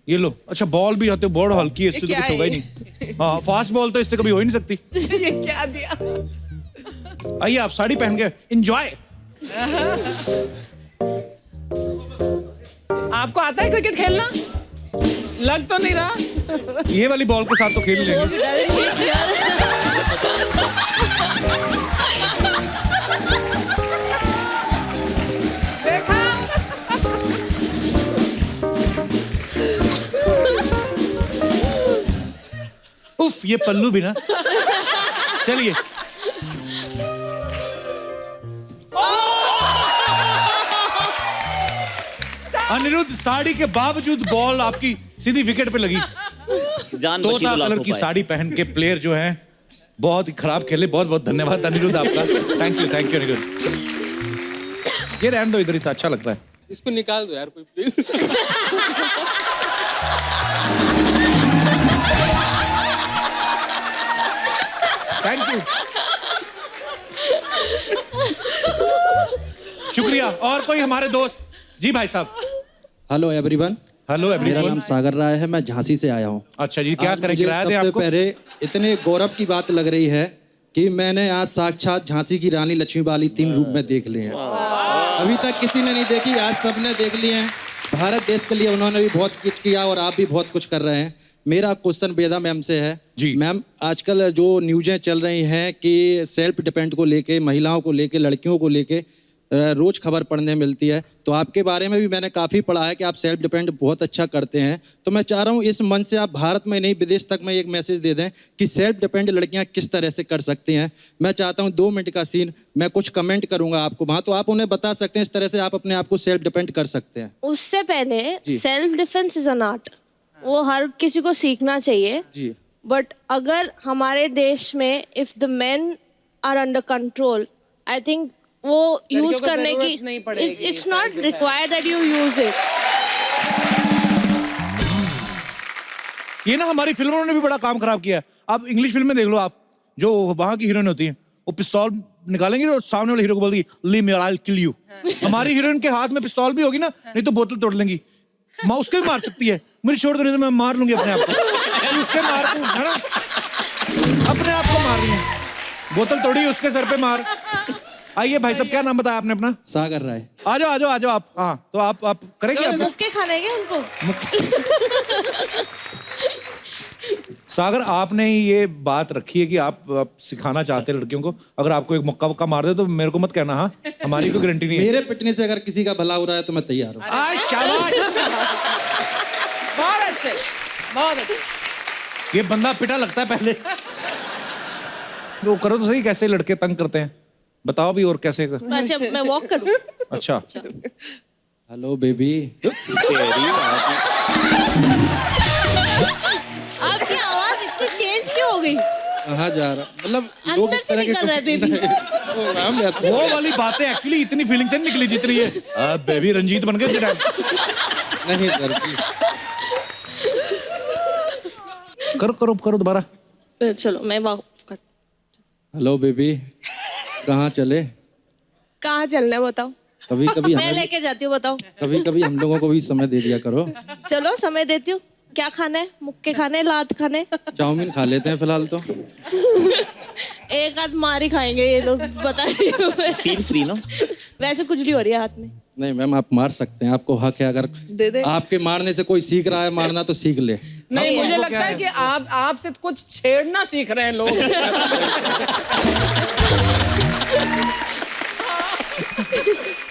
ये लो। अच्छा बॉल भी आते, बॉल हल्की है, इससे तो कुछ होगा ही नहीं। हाँ फास्ट बॉल तो इससे कभी हो ही नहीं सकती। ये क्या दिया? आइए आप साड़ी पहन के एंजॉय। आपको आता है क्रिकेट खेलना? लग तो नहीं रहा। ये वाली बॉल के साथ तो खेल लेंगे। देखा? उफ, ये पल्लू भी ना। चलिए अनिरुद्ध, साड़ी के बावजूद बॉल आपकी सीधी विकेट पे लगी। जान बची तोता तो लाखों कलर की पाए। साड़ी पहन के प्लेयर जो हैं बहुत ही खराब खेले। बहुत बहुत धन्यवाद अनिरुद्ध आपका। Thank you Aniruddh. ये रहने दो, इधर ही था, अच्छा लगता है। इसको निकाल दो यार कोई प्लीज। थैंक यू, शुक्रिया। और कोई हमारे दोस्त? जी भाई साहब। हेलो एवरीवन, हेलो मेरा एवरीवन। नाम सागर राय है, मैं झांसी से आया हूँ। अच्छा जी, क्या आज करें, मुझे किराया दें सबसे आपको? पहले इतने गौरव की बात लग रही है कि मैंने आज साक्षात झांसी की रानी लक्ष्मीबाई 3 रूप में देख ली हैं। अभी तक किसी ने नहीं देखी, आज सबने देख ली हैं। भारत देश के लिए उन्होंने भी बहुत कुछ किया और आप भी बहुत कुछ कर रहे हैं। मेरा क्वेश्चन वेदा मैम से है। जी मैम, आजकल जो न्यूज़ें चल रही हैं कि सेल्फ डिपेंड को लेके, महिलाओं को लेके, लड़कियों को लेके रोज खबर पढ़ने मिलती है, तो आपके बारे में भी मैंने काफ़ी पढ़ा है कि आप सेल्फ डिपेंड बहुत अच्छा करते हैं। तो मैं चाह रहा हूँ इस मंच से आप भारत में नहीं विदेश तक में एक मैसेज दे दें कि सेल्फ डिपेंड लड़कियाँ किस तरह से कर सकती हैं। मैं चाहता हूँ 2 मिनट का सीन, मैं कुछ कमेंट करूँगा आपको वहाँ, तो आप उन्हें बता सकते हैं इस तरह से आप अपने आप को सेल्फ डिपेंड कर सकते हैं। उससे पहले self defence is an art, वो हर किसी को सीखना चाहिए। जी। बट अगर हमारे देश में if the men are under control, I think वो यूज को करने जरूरत की, नहीं पड़ेगी, it's not required that you use it. ये ना हमारी फिल्मों ने भी बड़ा काम खराब किया है। आप इंग्लिश फिल्म में देख लो, आप जो वहां की हीरोइन होती हैं, वो पिस्तौल निकालेंगे और सामने वाले हीरो को बोलेगी लीव मी और आई विल किल यू। हमारी हीरोइन के हाथ में पिस्तौल भी होगी ना, नहीं तो बोतल तोड़ लेंगी। माँ उसके भी मार सकती है, मुझे छोड़ दो नहीं तो मैं मार लूंगी अपने आप को। उसके मार दूं, है ना? अपने आप को मार रही है, बोतल तोड़ी उसके सर पे मार। आइए भाई साहब, क्या नाम बताया आपने अपना? सागर राय। आ जाओ आ जाओ आ जाओ आप। हाँ तो आप करेंगे आप? मुक्के खाने के उनको। सागर, आपने ही ये बात रखी है कि आप सिखाना चाहते हैं लड़कियों को। अगर आपको एक मुक्का वक्का मार दे तो मेरे को मत कहना, हाँ हमारी कोई गारंटी नहीं है। मेरे पिटने से अगर किसी का भला हो रहा है तो मैं तैयार हूँ। शाबाश। बहुत अच्छे, बहुत अच्छे। ये बंदा पिटा लगता है पहले। वो करो तो सही, कैसे लड़के तंग करते हैं बताओ भी, और कैसे कर? अच्छा मैं वॉक करूं? अच्छा हेलो बेबी। आपकी आवाज इतनी चेंज क्यों हो गई? कहाँ जा रहा, मतलब लोग अंदर इस से तरह के निकल रहा है बेबी। ओ, मैम, मैं- वो वाली बातें एक्चुअली इतनी फीलिंग से नहीं निकली जितनी ये बेबी रंजीत बन गए। नहीं सर please। करो करो करो दोबारा। चलो मैं वॉक कर। हेलो बेबी, कहाँ चले? कहाँ चलना है बताओ, कभी कभी मैं हमें लेके जाती हूँ, बताओ। कभी कभी हम लोगों को भी समय दे दिया करो। चलो समय देती हूँ। क्या खाना है? मुक्के खाने, लात खाने? चाउमीन खा लेते हैं फिलहाल तो। एक आध मार ही खाएंगे ये लोग, बता रही हूँ मैं। फील फ्री ना। वैसे कुछ नहीं हो रही है हाथ में। नहीं मैम, आप मार सकते हैं, आपको हक है। अगर दे दे। आपके मारने से कोई सीख रहा है मारना तो सीख ले। नहीं, मुझे उनको लगता क्या है है? कि आपसे कुछ छेड़ना सीख रहे हैं लोग।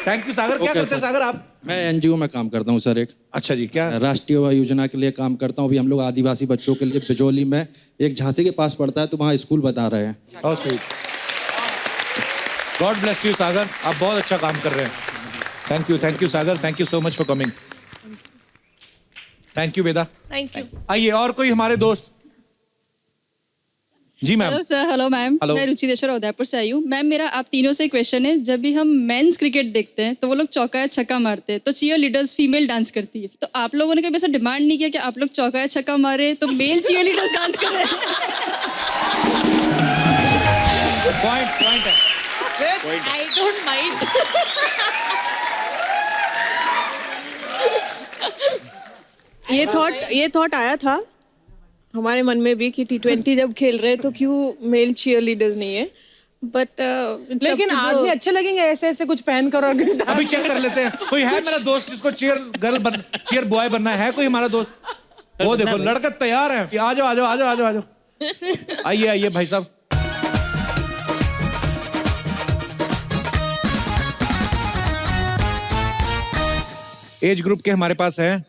थैंक यू सागर। क्या Okay, करते हैं sir. सागर आप? मैं एनजीओ में काम करता हूँ सर, एक अच्छा जी, क्या? राष्ट्रीय युवा योजना के लिए काम करता हूँ। अभी हम लोग आदिवासी बच्चों के लिए बिजौली में एक झांसी के पास पड़ता है, तो वहाँ स्कूल बता रहे हैं। How sweet. God bless you Sagar, आप बहुत अच्छा काम कर रहे हैं। Thank you Sagar, thank you so much for coming. Thank you Veda. Thank you. आइए और कोई हमारे दोस्त। जी ma'am. Hello sir. Hello ma'am. Hello. मैं रुचि देशर उदयपुर से आई हूँ। मैम मेरा आप तीनों से क्वेश्चन है, जब भी हम मेंस क्रिकेट देखते हैं तो वो लोग चौका या छक्का मारते हैं, तो चीयर लीडर्स फीमेल डांस करती है, तो आप लोगों ने कभी ऐसा डिमांड नहीं किया कि आप लोग चौका या छक्का मारे तो मेल चीयर लीडर्स डांस कर रहे हैं? पॉइंट है। I don't mind. ये थॉट आया था हमारे मन में भी कि T20 जब खेल रहे हैं तो क्यों मेल चीयर लीडर्स नहीं है, बट लेकिन आदमी अच्छे लगेंगे ऐसे ऐसे कुछ पहन कर और अभी चेक कर लेते हैं। कोई है मेरा दोस्त जिसको चीयर बॉय बनना है? कोई हमारा दोस्त? वो देखो लड़का तैयार है। आ जाओ आ जाओ आ जाओ आ जाओ आ जाओ। आइए आइए भाई साहब। एज ग्रुप के हमारे पास हैं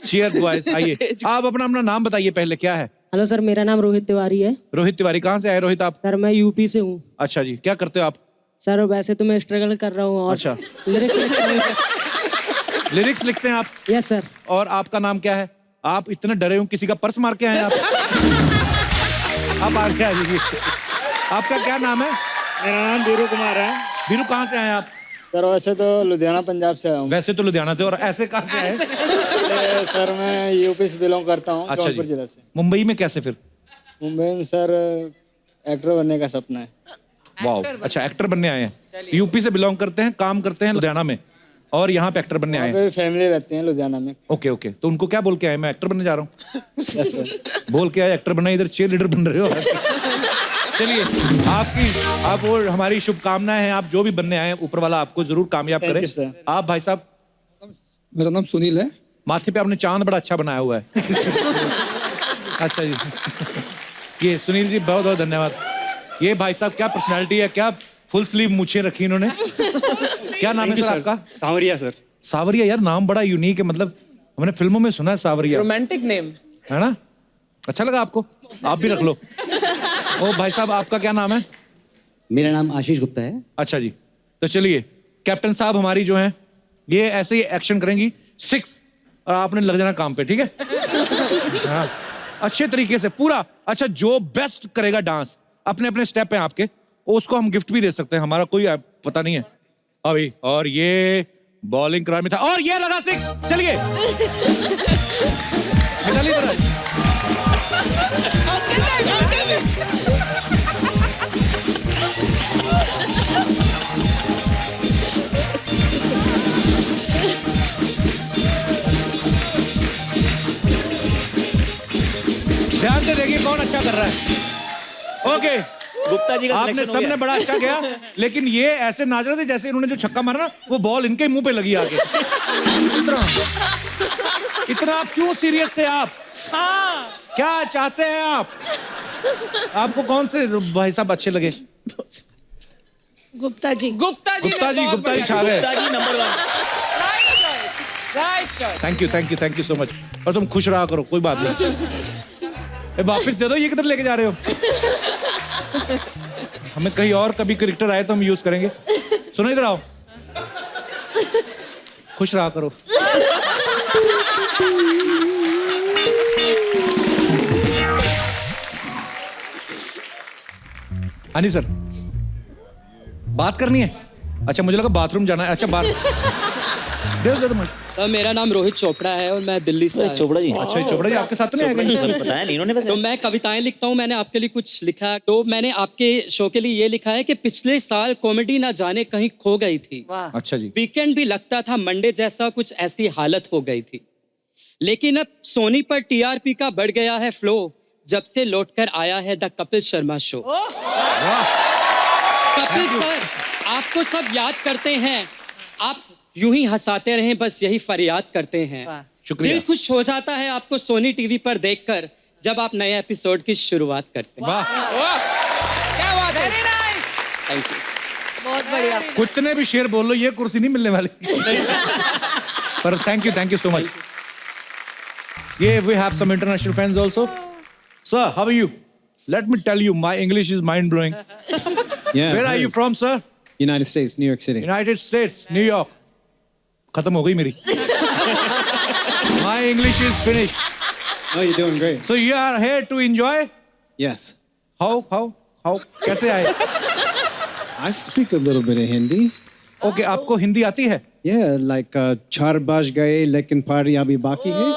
चीयर बॉयज। आइए आप अपना नाम बताइए पहले, क्या है? हेलो सर, मेरा नाम रोहित तिवारी है। रोहित तिवारी, कहाँ से आए रोहित आप? सर मैं यूपी से हूँ। अच्छा जी, क्या करते हो आप? सर वैसे तो मैं स्ट्रगल कर रहा हूँ और अच्छा। लिरिक्स लिख रहा हूँ। लिरिक्स लिखते हैं आप? Yes sir. और आपका नाम क्या है? आप इतने डरे हो, किसी का पर्स मार के आए आप? आप आगे आ जाइए। आपका क्या नाम है? मेरा नाम बीरू कुमार है। बीरू, कहाँ से आए आप? सर वैसे तो लुधियाना पंजाब से आया हूँ। वैसे तो लुधियाना से, और ऐसे कहाँ से आए? सर मैं यूपी से बिलोंग करता हूँ, अच्छा जौनपुर जी। जिला से। मुंबई में कैसे फिर? मुंबई में सर एक्टर बनने का सपना है। वाह, अच्छा एक्टर बनने आए हैं। यूपी से बिलोंग करते हैं, काम करते हैं लुधियाना में, और यहाँ पे एक्टर बनने आए हैं। फैमिली रहती है लुधियाना में। ओके ओके, तो उनको क्या बोल के आए? मैं एक्टर बनने जा रहा हूँ। Yes sir. बोल के आए एक्टर बनना, इधर चीयर लीडर बन रहे हो। चलिए, आप वो हमारी शुभकामनाएं हैं। आप जो भी बनने आए, ऊपर वाला आपको जरूर कामयाब Thank करे। you, sir. आप भाई साहब? मेरा नाम सुनील है। माथे पे आपने चांद बड़ा अच्छा बनाया हुआ है। अच्छा जी, ये सुनील जी बहुत बहुत धन्यवाद। ये भाई साहब क्या पर्सनालिटी है, क्या फुल स्लीव मूछें रखी इन्होंने। क्या नाम है सर आपका? सावरिया सर। सावरिया, यार नाम बड़ा यूनिक है, मतलब हमने फिल्मों में सुना है सावरिया। रोमांटिक नेम है ना? अच्छा लगा आपको? आप भी रख लो। ओ भाई साहब, आपका क्या नाम है? मेरा नाम आशीष गुप्ता है। अच्छा जी, तो चलिए कैप्टन साहब हमारी जो हैं ये ऐसे ही एक्शन करेंगी 6, और आपने लग जाना काम पे, ठीक है? हाँ, अच्छे तरीके से पूरा। अच्छा, जो बेस्ट करेगा डांस, अपने अपने स्टेप हैं आपके, उसको हम गिफ्ट भी दे सकते हैं, हमारा कोई पता नहीं है अभी। और ये बॉलिंग करार में था, और ये लगा 6। चलिए मिताली इधर आइए। ध्यान से देखिए कौन अच्छा कर रहा है। ओके, गुप्ता जी का आपने सिलेक्शन हो सबने गया। बड़ा अच्छा किया, लेकिन ये ऐसे नाच रहे थे जैसे इन्होंने जो छक्का मारा ना, वो बॉल इनके मुंह पे लगी आके। इतना आप क्यों सीरियस थे आप? क्या चाहते हैं आप? आपको कौन से भाई साहब अच्छे लगे? गुप्ता जी गुप्ता जी छा गए। Gupta ji number 1। Thank you so much. और तुम खुश रहा करो, कोई बात नहीं। वापस दे दो, ये किधर लेके जा रहे हो? हमें कहीं और कभी कैरेक्टर आए तो हम यूज करेंगे। सुनो इधर आओ, खुश रहा करो। हानी सर, बात करनी है? अच्छा, मुझे लगा बाथरूम जाना है। अच्छा, बात दे दो मत। सर मेरा नाम रोहित चोपड़ा है और मैं दिल्ली से चोपड़ा जी। अच्छा, चोपड़ा जी आपके साथ तो नहीं आएगा? बताया नहीं इन्होंने वैसे। तो मैं कविताएं लिखता हूँ, मैंने आपके लिए कुछ लिखा। तो मैंने आपके शो के लिए ये लिखा है कि पिछले साल कॉमेडी ना जाने कहीं खो गई थी। अच्छा जी। वीकेंड भी लगता था मंडे जैसा, कुछ ऐसी हालत हो गई थी। लेकिन अब सोनी पर टीआरपी का बढ़ गया है फ्लो, जब से लौटकर आया है the Kapil Sharma show. Kapil sir, आपको सब याद करते हैं, आप यूं ही हंसाते रहें, बस यही फरियाद करते हैं। शुक्रिया। दिल खुश हो जाता है आपको सोनी टीवी पर देखकर, जब आप नए एपिसोड की शुरुआत करते हैं। वाह, क्या बात है। Thank you. बहुत बढ़िया। कितने भी शेर बोल लो, ये कुर्सी नहीं मिलने वाली। पर थैंक यू सो मच। ये we have some international friends also. Sir, how are you? Let me tell you, my English is mind-blowing. Yeah. Where are you from, sir? United States, New York City. United States, New York. खत्म हो गई मेरी। My English is finished. Oh, you're doing great. So you are here to enjoy? Yes. How? कैसे आए? I speak a little bit of Hindi. Okay, आपको हिंदी आती है? Yeah, like चार बाज गए लेकिन पारी अभी बाकी है.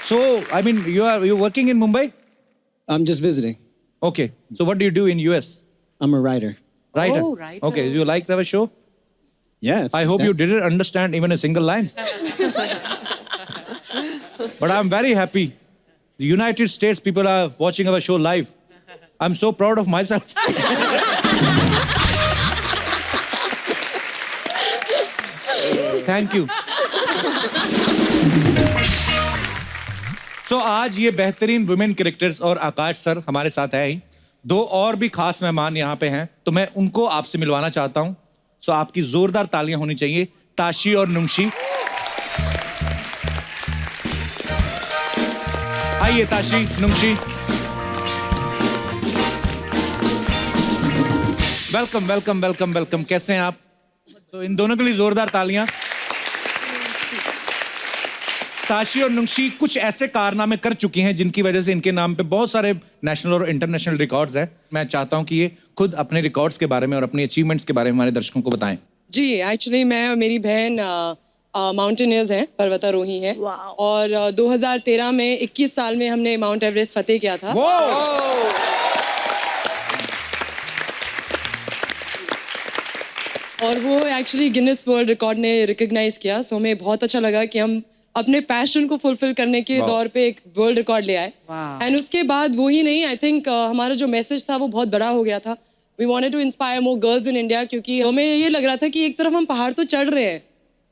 So, I mean, you're working in Mumbai? I'm just visiting. Okay. So what do you do in US? I'm a writer. Writer. Oh, writer. Okay. You like to have a show? Yeah. I hope you didn't understand even a single line. But I'm very happy. The United States people are watching our show live. I'm so proud of myself. Thank you. So आज ये बेहतरीन women characters और आकाश sir हमारे साथ है ही। दो और भी खास मेहमान यहाँ पे हैं, तो मैं उनको आपसे मिलवाना चाहता हूँ। सो आपकी जोरदार तालियां होनी चाहिए ताशी और नुंशी। आइए Tashi, Nunshi. Welcome welcome welcome welcome. कैसे हैं आप? तो इन दोनों के लिए जोरदार तालियां। ताशी और नुंशी कुछ ऐसे कारनामे कर चुकी हैं जिनकी वजह से इनके नाम पे बहुत सारे नेशनल और इंटरनेशनल रिकॉर्ड्स हैं। मैं चाहता हूं कि ये खुद अपने रिकॉर्ड्स के बारे में और अपनी अचीवमेंट्स के बारे में हमारे दर्शकों को बताएं। जी, एक्चुअली मैं और मेरी बहन माउंटेनियर्स हैं, पर्वतारोही हैं। और 2013 में 21 साल में हमने माउंट एवरेस्ट फतेह किया था। और वो एक्चुअली गिनेस वर्ल्ड रिकॉर्ड ने रिकॉग्नाइज किया। सो हमें बहुत अच्छा लगा कि हम अपने पैशन को फुलफिल करने के दौर पे एक वर्ल्ड रिकॉर्ड ले आए। एंड उसके बाद वो ही नहीं, आई थिंक हमारा जो मैसेज था वो बहुत बड़ा हो गया था। We wanted to inspire more girls in India, क्योंकि हमें ये लग रहा था कि एक तरफ हम पहाड़ तो चढ़ रहे हैं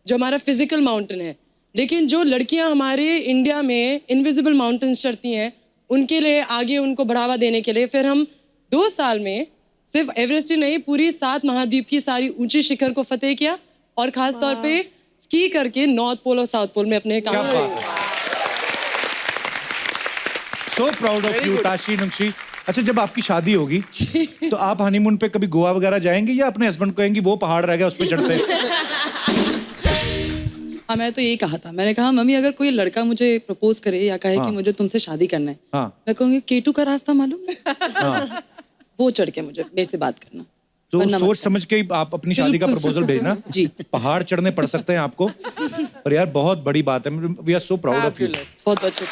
जो हमारा फिजिकल माउंटेन है, लेकिन जो लड़कियां हमारे इंडिया में इनविजिबल माउंटेन्स चढ़ती हैं, उनके लिए आगे उनको बढ़ावा देने के लिए फिर हम 2 साल में सिर्फ एवरेस्ट ही नहीं, पूरी 7 महाद्वीप की सारी ऊंची शिखर को फतेह किया। और खास तौर पे स्की करके नॉर्थ पोल और साउथ पोल में अपने काम किया। So proud of you Tashi, Nunshi. अच्छा, जब आपकी शादी होगी तो आप हनीमून पे कभी गोवा वगैरह जाएंगे या अपने हस्बैंड को कहेंगे वो पहाड़ रह गया उस पे चढ़ते? हाँ, मैं तो यही कहा था। मैंने कहा मम्मी अगर कोई लड़का मुझे प्रपोज करे या कहे कि मुझे तुमसे शादी करना है, मैं कहूँगी केटू का रास्ता मालूम है, वो चढ़ के मुझे मेरे से बात करना। तो सोच समझ के आप अपनी शादी का प्रपोजल भेजना। जी, पहाड़ चढ़ने पड़ सकते हैं आपको, पर यार बहुत बड़ी बात है। We are so proud of you. बहुत अच्छा।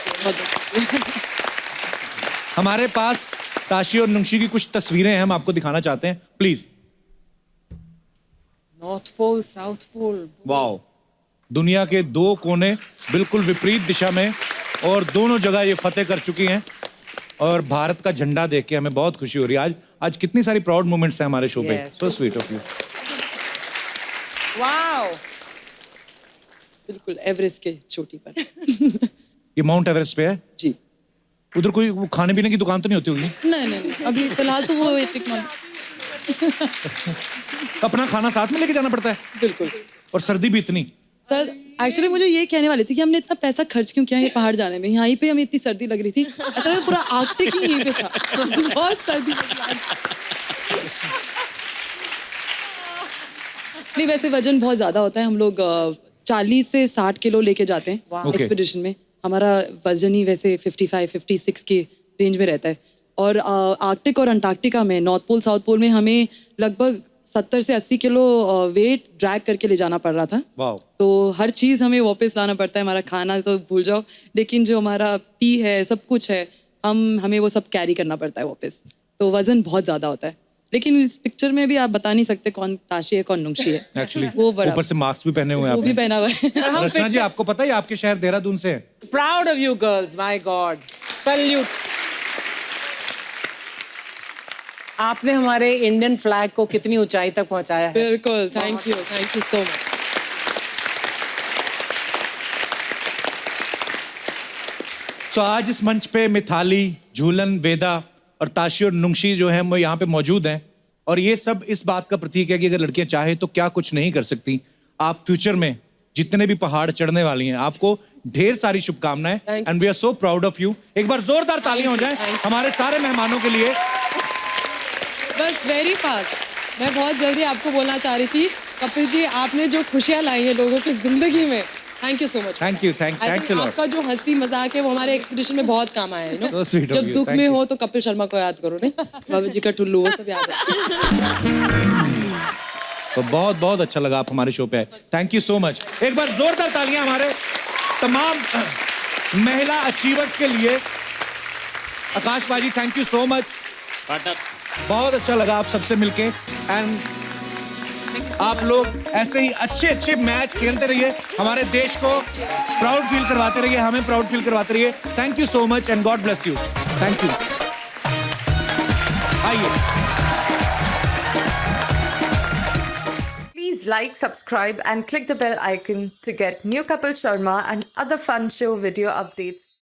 हमारे पास ताशी और नुंशी की कुछ तस्वीरें हैं, हम आपको दिखाना चाहते हैं, please. North Pole, South Pole. Wow, दुनिया के 2 कोने बिल्कुल विपरीत दिशा में, और दोनों जगह ये फतेह कर चुकी हैं। और भारत का झंडा देख के हमें बहुत खुशी हो रही है। आज कितनी सारी प्राउड मोमेंट्स हैं हमारे शो पे। So sweet of you. Wow, बिल्कुल एवरेस्ट के चोटी पर। ये माउंट एवरेस्ट पे है जी। उधर कोई वो खाने पीने की दुकान तो नहीं होती होगी? नहीं, अभी फिलहाल तो वो अपना खाना साथ में लेके जाना पड़ता है? बिल्कुल। और सर्दी भी इतनी? सर एक्चुअली मुझे ये कहने वाली थी कि हमने इतना पैसा खर्च क्यों किया ये पहाड़ जाने में, यहाँ पे हमें इतनी सर्दी लग रही थी। ऐसा पूरा आर्कटिक ही यहीं पे था। बहुत सर्दी नहीं, वैसे वजन बहुत ज्यादा होता है। हम लोग 40 से 60 किलो लेके जाते हैं एक्सपीडिशन में। हमारा वजन ही वैसे 55-56 के रेंज में रहता है। और आर्कटिक और अंटार्कटिका में, नॉर्थ पोल साउथ पोल में हमें लगभग 70 से 80 किलो वेट ड्रैग करके ले जाना पड़ रहा था। तो हर चीज़ हमें वापस लाना पड़ता है। हमारा खाना तो भूल जाओ, लेकिन जो हमारा पी है, सब कुछ है, हमें वो सब कैरी करना पड़ता है वापस। तो वजन बहुत ज़्यादा होता है। लेकिन इस पिक्चर में भी आप बता नहीं सकते कौन ताशी है कौन नुंशी है। एक्चुअली वो बड़ा ऊपर से मास्क भी पहने हुए हैं। वो भी पहना हुआ है। रचना जी, आपको पता है आपके शहर देहरादून से है? Proud of you girls, my God, salute. आपने हमारे इंडियन फ्लैग को कितनी ऊंचाई तक पहुंचाया है। बिल्कुल, थैंक यू सो मच। आज इस मंच पे मिथाली, झूलन, वेदा और ताशी और नुंगशी जो है वो यहाँ पे मौजूद हैं, और ये सब इस बात का प्रतीक है कि अगर लड़कियां चाहें तो क्या कुछ नहीं कर सकती। आप फ्यूचर में जितने भी पहाड़ चढ़ने वाली हैं, आपको ढेर सारी शुभकामनाएं, and we are so proud of you. एक बार जोरदार तालियां हो जाएं हमारे सारे मेहमानों के लिए। बस वेरी फास्ट, मैं बहुत जल्दी आपको बोलना चाह रही थी, कपिल जी आपने जो खुशियां लाई हैं लोगों की जिंदगी में, thank you so much. Thank you, thanks a lot. आपका जो हंसी मजाक है वो हमारे एक्सपीडिशन में बहुत काम आया है, you know? So sweet of जब you, दुख thank में you. हो तो कपिल शर्मा को याद करो ने, बाबू जी का टुल्लू वो सब याद है। तो बहुत बहुत अच्छा लगा आप हमारे शो पे आए, थैंक यू सो मच। एक बार जोरदार तालियां हमारे तमाम महिला अचीवर्स के लिए। आकाश बाजी, थैंक यू सो मच, बहुत अच्छा लगा आप सबसे मिलके, एंड आप लोग ऐसे ही अच्छे अच्छे मैच खेलते रहिए, हमारे देश को प्राउड फील करवाते रहिए, हमें प्राउड फील करवाते रहिए। Thank you so much and God bless you. Thank you. आइए। Please like, subscribe and click the bell icon to get new Kapil Sharma and other fun show video updates.